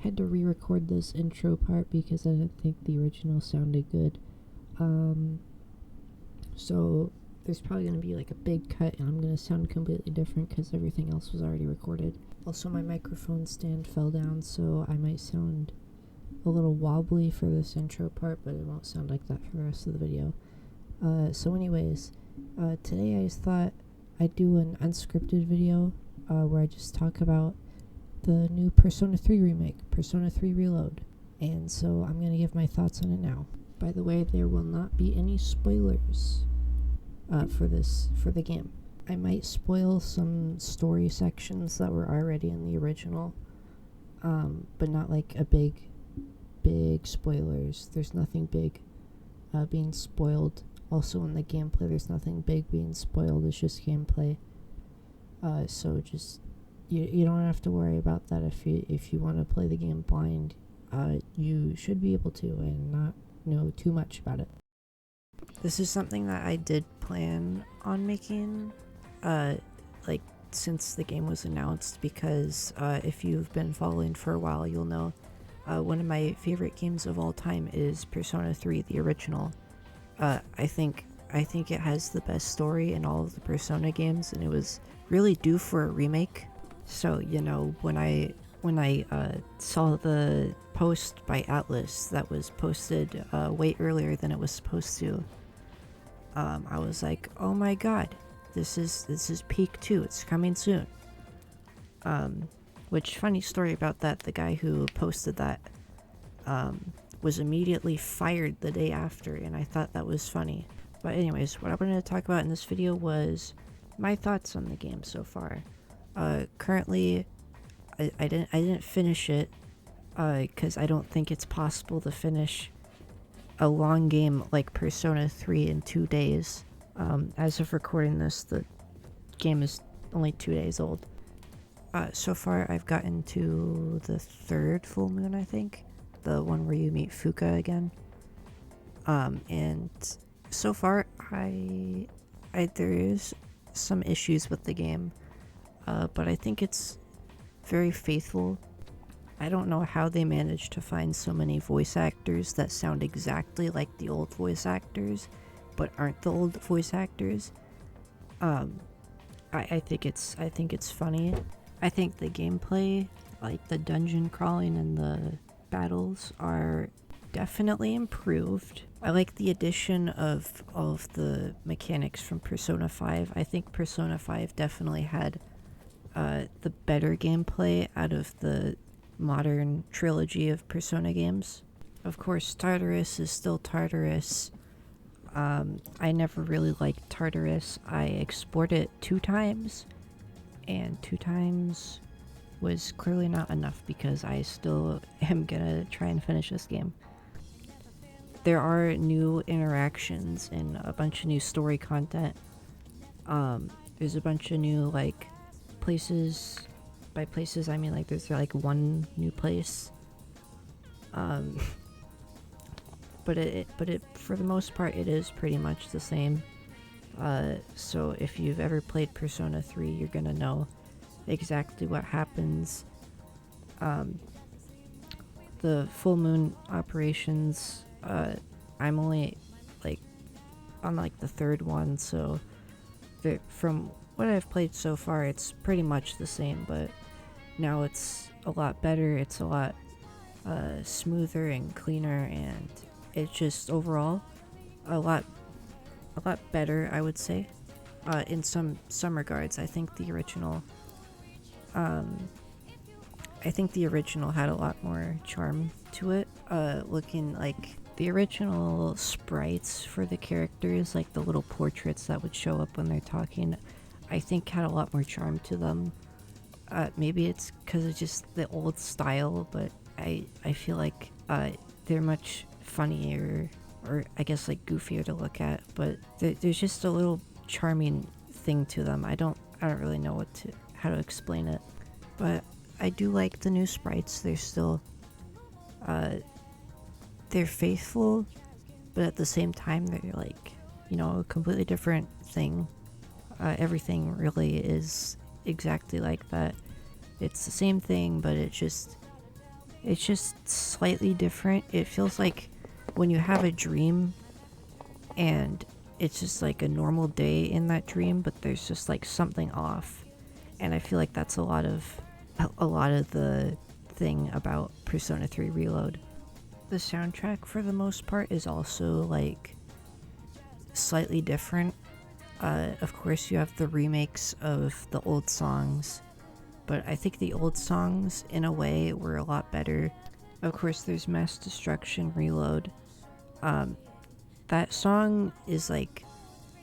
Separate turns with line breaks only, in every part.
had to re-record this intro part because I didn't think the original sounded good. So there's probably going to be like a big cut and I'm going to sound completely different because everything else was already recorded. Also, my microphone stand fell down, so I might sound a little wobbly for this intro part, but it won't sound like that for the rest of the video. So anyways, today I just thought I'd do an unscripted video where I just talk about the new Persona 3 remake, Persona 3 Reload. And so I'm going to give my thoughts on it now. By the way, there will not be any spoilers for the game. I might spoil some story sections that were already in the original, but not like a big spoilers. There's nothing big being spoiled. Also in the gameplay, there's nothing big being spoiled. It's just gameplay. So just you don't have to worry about that if you want to play the game blind. You should be able to and not know too much about it. This is something that I did plan on making, like since the game was announced, because if you've been following for a while, you'll know one of my favorite games of all time is Persona 3, the original. I think it has the best story in all of the Persona games, and it was really due for a remake. So, you know, when I saw the post by Atlas that was posted way earlier than it was supposed to, I was like, oh my god, this is peak 2, it's coming soon. Which, funny story about that, the guy who posted that was immediately fired the day after, and I thought that was funny. But anyways, what I wanted to talk about in this video was my thoughts on the game so far. Currently, I didn't finish it because I don't think it's possible to finish a long game like Persona 3 in 2 days. As of recording this, the game is only 2 days old. So far, I've gotten to the 3rd full moon, I think. The one where you meet Fuka again. And so far, there is some issues with the game. But I think it's very faithful. I don't know how they managed to find so many voice actors that sound exactly like the old voice actors, but aren't the old voice actors. I think it's funny. I think the gameplay, like the dungeon crawling and the battles, are definitely improved. I like the addition of all of the mechanics from Persona 5. I think Persona 5 definitely had the better gameplay out of the modern trilogy of Persona games. Of course, Tartarus is still Tartarus. I never really liked Tartarus. I explored it 2 times, and 2 times was clearly not enough because I still am gonna try and finish this game. There are new interactions and a bunch of new story content. There's a bunch of new, like, places. By places, I mean, like, there's like one new place. But it for the most part, it is pretty much the same. So if you've ever played Persona 3, you're gonna know exactly what happens. The full moon operations, I'm only like on like the 3rd one, so from what I've played so far, it's pretty much the same, but now it's a lot better, it's a lot smoother and cleaner, and it's just overall a lot better, I would say. In some regards, I think the original had a lot more charm to it. Looking like the original sprites for the characters, like the little portraits that would show up when they're talking, I think had a lot more charm to them. Maybe it's because it's just the old style, but I feel like they're much funnier, or I guess like goofier to look at, but there's just a little charming thing to them. I don't really know how to explain it, but I do like the new sprites. They're still they're faithful, but at the same time they're like, you know, a completely different thing. Everything really is exactly like that. It's the same thing, but it's just It's just slightly different. It feels like when you have a dream and it's just like a normal day in that dream, but there's just like something off. And I feel like that's a lot of the thing about Persona 3 Reload. The soundtrack for the most part is also like slightly different. Of course you have the remakes of the old songs, but I think the old songs in a way were a lot better. Of course there's Mass Destruction Reload. That song is like,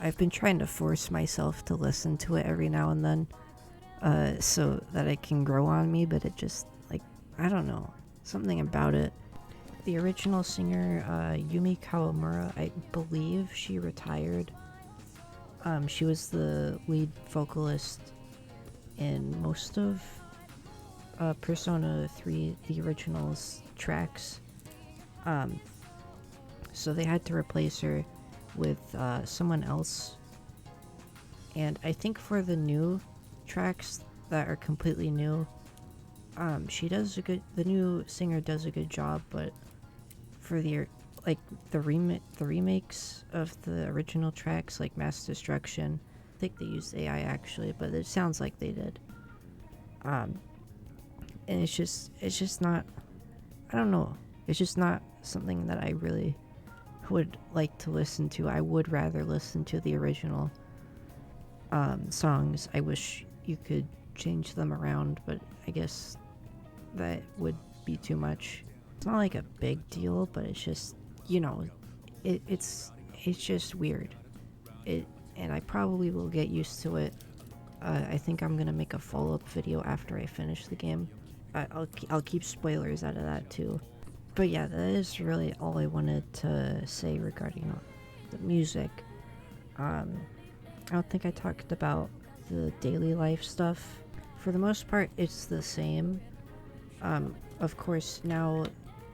I've been trying to force myself to listen to it every now and then, so that it can grow on me, but it just, like, I don't know, something about it. The original singer, Yumi Kawamura, I believe she retired. She was the lead vocalist in most of Persona 3, the original's tracks. So they had to replace her with someone else. And I think for the new tracks that are completely new, the new singer does a good job, but for the remakes of the original tracks, like Mass Destruction, I think they used AI actually, but it sounds like they did. And it's just not, I don't know, it's just not something that I really would like to listen to. I would rather listen to the original songs. I wish you could change them around, but I guess that would be too much. It's not like a big deal, but it's just, you know, it's just weird. And I probably will get used to it. I think I'm gonna make a follow-up video after I finish the game. I'll keep spoilers out of that too. But yeah, that is really all I wanted to say regarding the music. I don't think I talked about the daily life stuff. For the most part, it's the same. Of course, now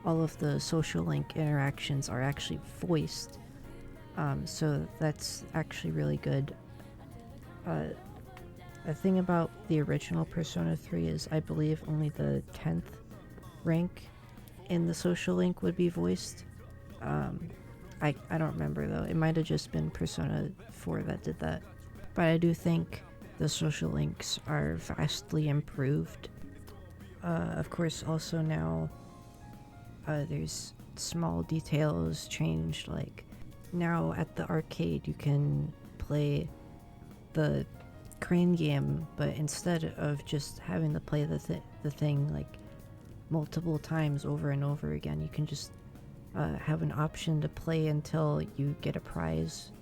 all of the social link interactions are actually voiced. So that's actually really good. The thing about the original Persona 3 is I believe only the 10th rank in the social link would be voiced. I don't remember though. It might have just been Persona 4 that did that. But I do think the social links are vastly improved. Of course, also now there's small details changed, like now at the arcade you can play the crane game, but instead of just having to play the thing like multiple times over and over again, you can just have an option to play until you get a prize,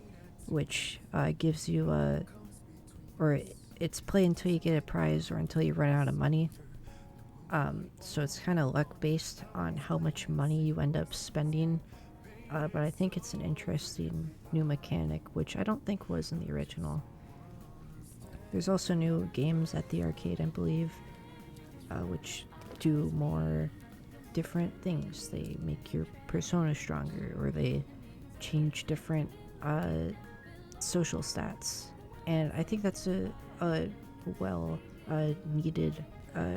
which gives you or it's play until you get a prize or until you run out of money. So it's kind of luck based on how much money you end up spending. But I think it's an interesting new mechanic, which I don't think was in the original. There's also new games at the arcade, I believe, which do more different things. They make your persona stronger, or they change different social stats. And I think that's a well needed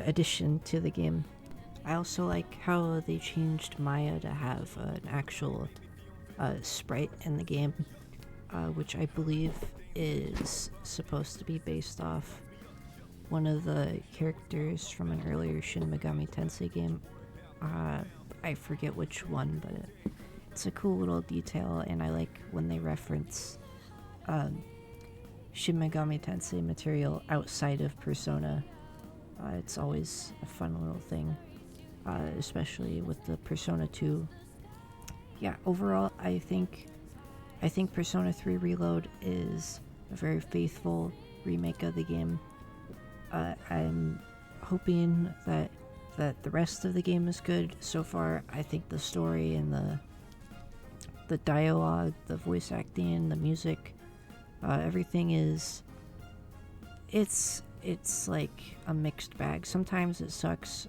addition to the game. I also like how they changed Maya to have an actual sprite in the game, which I believe is supposed to be based off one of the characters from an earlier Shin Megami Tensei game. I forget which one, but it's a cool little detail, and I like when they reference Shin Megami Tensei material outside of Persona. It's always a fun little thing, especially with the Persona 2. Yeah, overall, I think Persona 3 Reload is a very faithful remake of the game. I'm hoping that the rest of the game is good. So far, I think the story and the dialogue, the voice acting, the music, everything is it's like a mixed bag. Sometimes it sucks,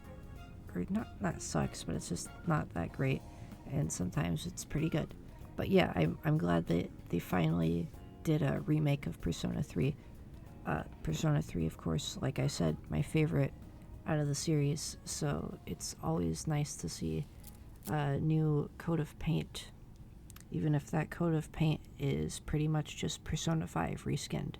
or not sucks, but it's just not that great, and sometimes it's pretty good. But yeah, I'm glad that they finally did a remake of Persona 3. Persona 3, of course, like I said, my favorite out of the series, so it's always nice to see a new coat of paint, even if that coat of paint is pretty much just Persona 5 reskinned.